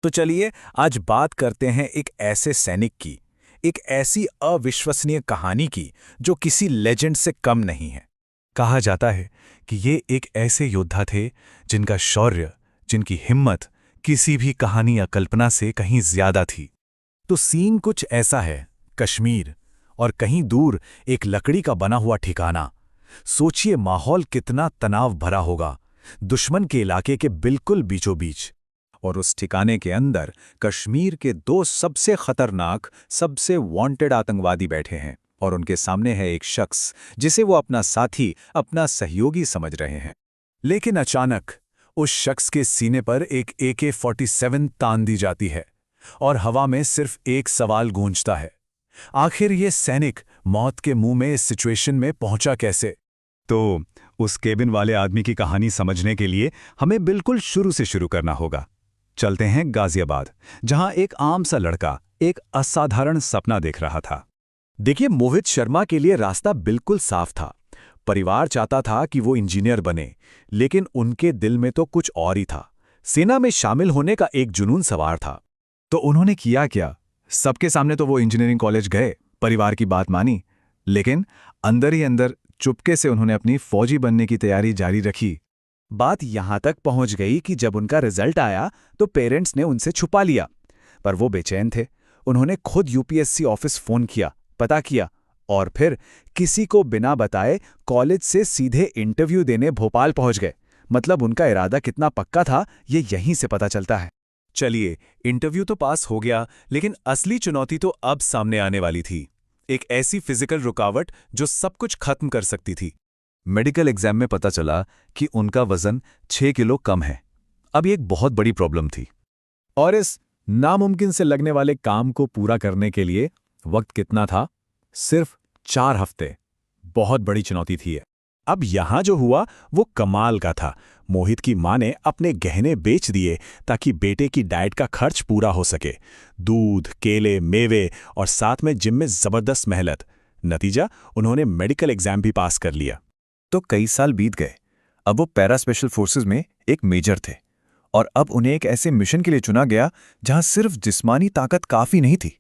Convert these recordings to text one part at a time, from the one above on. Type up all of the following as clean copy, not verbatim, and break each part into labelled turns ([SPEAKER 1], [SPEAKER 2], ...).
[SPEAKER 1] तो चलिए आज बात करते हैं एक ऐसे सैनिक की, एक ऐसी अविश्वसनीय कहानी की जो किसी लेजेंड से कम नहीं है। कहा जाता है कि ये एक ऐसे योद्धा थे जिनका शौर्य, जिनकी हिम्मत किसी भी कहानी या कल्पना से कहीं ज्यादा थी। तो सीन कुछ ऐसा है, कश्मीर और कहीं दूर एक लकड़ी का बना हुआ ठिकाना। सोचिए माहौल कितना तनाव भरा होगा, दुश्मन के इलाके के बिल्कुल बीचों बीच। और उस ठिकाने के अंदर कश्मीर के दो सबसे खतरनाक, सबसे वांटेड आतंकवादी बैठे हैं और उनके सामने है एक शख्स जिसे वो अपना साथी, अपना सहयोगी समझ रहे हैं। लेकिन अचानक उस शख्स के सीने पर एक AK-47 तान दी जाती है और हवा में सिर्फ एक सवाल गूंजता है, आखिर ये सैनिक मौत के मुंह में इस सिचुएशन में पहुंचा कैसे? तो उस केबिन वाले आदमी की कहानी समझने के लिए हमें बिल्कुल शुरू से शुरू करना होगा। चलते हैं गाजियाबाद, जहां एक आम सा लड़का एक असाधारण सपना देख रहा था। देखिए, मोहित शर्मा के लिए रास्ता बिल्कुल साफ था। परिवार चाहता था कि वो इंजीनियर बने, लेकिन उनके दिल में तो कुछ और ही था। सेना में शामिल होने का एक जुनून सवार था। तो उन्होंने किया क्या? सबके सामने तो वो इंजीनियरिंग कॉलेज गए, परिवार की बात मानी, लेकिन अंदर ही अंदर चुपके से उन्होंने अपनी फौजी बनने की तैयारी जारी रखी। बात यहां तक पहुंच गई कि जब उनका रिजल्ट आया तो पेरेंट्स ने उनसे छुपा लिया, पर वो बेचैन थे। उन्होंने खुद UPSC ऑफिस फोन किया, पता किया और फिर किसी को बिना बताए कॉलेज से सीधे इंटरव्यू देने भोपाल पहुंच गए। मतलब उनका इरादा कितना पक्का था, ये यहीं से पता चलता है। चलिए, इंटरव्यू तो पास हो गया, लेकिन असली चुनौती तो अब सामने आने वाली थी। एक ऐसी फिजिकल रुकावट जो सब कुछ खत्म कर सकती थी। मेडिकल एग्जाम में पता चला कि उनका वजन 6 किलो कम है। अब ये एक बहुत बड़ी प्रॉब्लम थी। और इस नामुमकिन से लगने वाले काम को पूरा करने के लिए वक्त कितना था? सिर्फ 4 हफ्ते। बहुत बड़ी चुनौती थी ये। अब यहां जो हुआ वो कमाल का था। मोहित की मां ने अपने गहने बेच दिए ताकि बेटे की डाइट का खर्च पूरा हो सके। दूध, केले, मेवे और साथ में जिम में जबरदस्त मेहनत। नतीजा, उन्होंने मेडिकल एग्जाम भी पास कर लिया। तो कई साल बीत गए। अब वो पैरा स्पेशल फोर्सेस में एक मेजर थे और अब उन्हें एक ऐसे मिशन के लिए चुना गया जहां सिर्फ जिस्मानी ताकत काफी नहीं थी।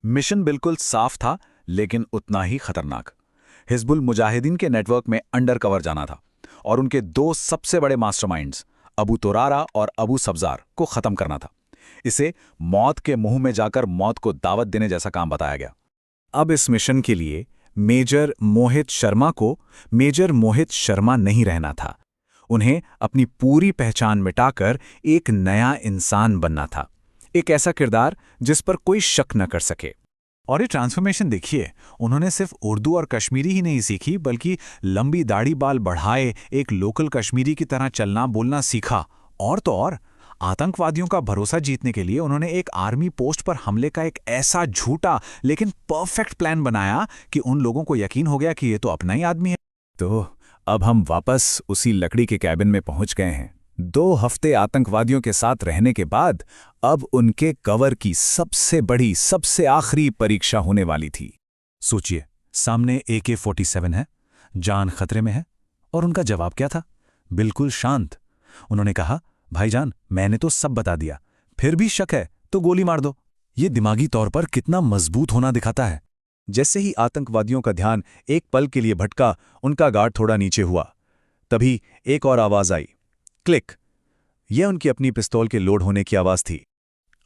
[SPEAKER 1] मिशन बिल्कुल साफ था, लेकिन उतना ही खतरनाक। हिजबुल मुजाहिदीन के नेटवर्क में अंडरकवर जाना था और उनके 2 सबसे बड़े मास्टरमाइंड्स अबू तुरारा और अबू सब्जार को खत्म करना था। इसे मौत के मुंह में जाकर मौत को दावत देने जैसा काम बताया गया। अब इस मिशन के लिए मेजर मोहित शर्मा नहीं रहना था। उन्हें अपनी पूरी पहचान मिटाकर एक नया इंसान बनना था, एक ऐसा किरदार जिस पर कोई शक न कर सके। और ये ट्रांसफॉर्मेशन देखिए, उन्होंने सिर्फ उर्दू और कश्मीरी ही नहीं सीखी, बल्कि लंबी दाढ़ी बाल बढ़ाए एक लोकल कश्मीरी की तरह चलना बोलना सीखा। और तो और, आतंकवादियों का भरोसा जीतने के लिए उन्होंने एक आर्मी पोस्ट पर हमले का एक ऐसा झूठा लेकिन परफेक्ट प्लान बनाया कि उन लोगों को यकीन हो गया कि ये तो अपना ही आदमी है। तो अब हम वापस उसी लकड़ी के कैबिन में पहुंच गए हैं। 2 हफ्ते आतंकवादियों के साथ रहने के बाद अब उनके कवर की सबसे बड़ी, सबसे आखिरी परीक्षा होने वाली थी। सोचिए, सामने AK-47 है, जान खतरे में है, और उनका जवाब क्या था? बिल्कुल शांत। उन्होंने कहा, भाईजान, मैंने तो सब बता दिया, फिर भी शक है तो गोली मार दो। ये दिमागी तौर पर कितना मजबूत होना दिखाता है। जैसे ही आतंकवादियों का ध्यान एक पल के लिए भटका, उनका गार्ड थोड़ा नीचे हुआ। तभी एक और आवाज आई, क्लिक। यह उनकी अपनी पिस्तौल के लोड होने की आवाज थी।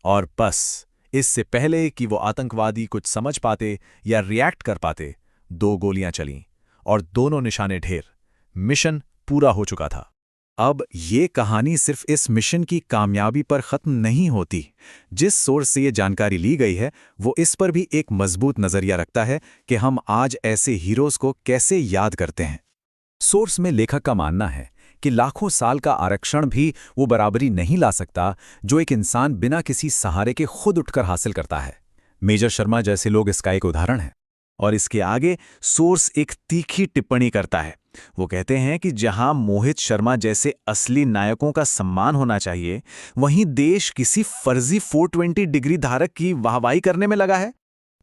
[SPEAKER 1] और बस, इससे पहले कि वो आतंकवादी कुछ समझ पाते या रिएक्ट कर पाते, 2 गोलियां चलीं और दोनों निशाने ढेर। मिशन पूरा हो चुका था। अब ये कहानी सिर्फ इस मिशन की कामयाबी पर खत्म नहीं होती। जिस सोर्स से ये जानकारी ली गई है, वो इस पर भी एक मजबूत नजरिया रखता है कि हम आज ऐसे हीरोज को कैसे याद करते हैं। सोर्स में लेखक का मानना है कि लाखों साल का आरक्षण भी वो बराबरी नहीं ला सकता जो एक इंसान बिना किसी सहारे के खुद उठकर हासिल करता है। मेजर शर्मा जैसे लोग इसका एक उदाहरण है। और इसके आगे सोर्स एक तीखी टिप्पणी करता है। वो कहते हैं कि जहां मोहित शर्मा जैसे असली नायकों का सम्मान होना चाहिए, वहीं देश किसी फर्जी 420 डिग्री धारक की वाहवाही करने में लगा है।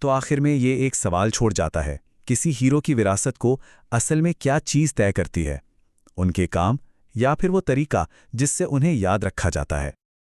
[SPEAKER 1] तो आखिर में ये एक सवाल छोड़ जाता है, किसी हीरो की विरासत को असल में क्या चीज तय करती है? उनके काम या फिर वो तरीका जिससे उन्हें याद रखा जाता है?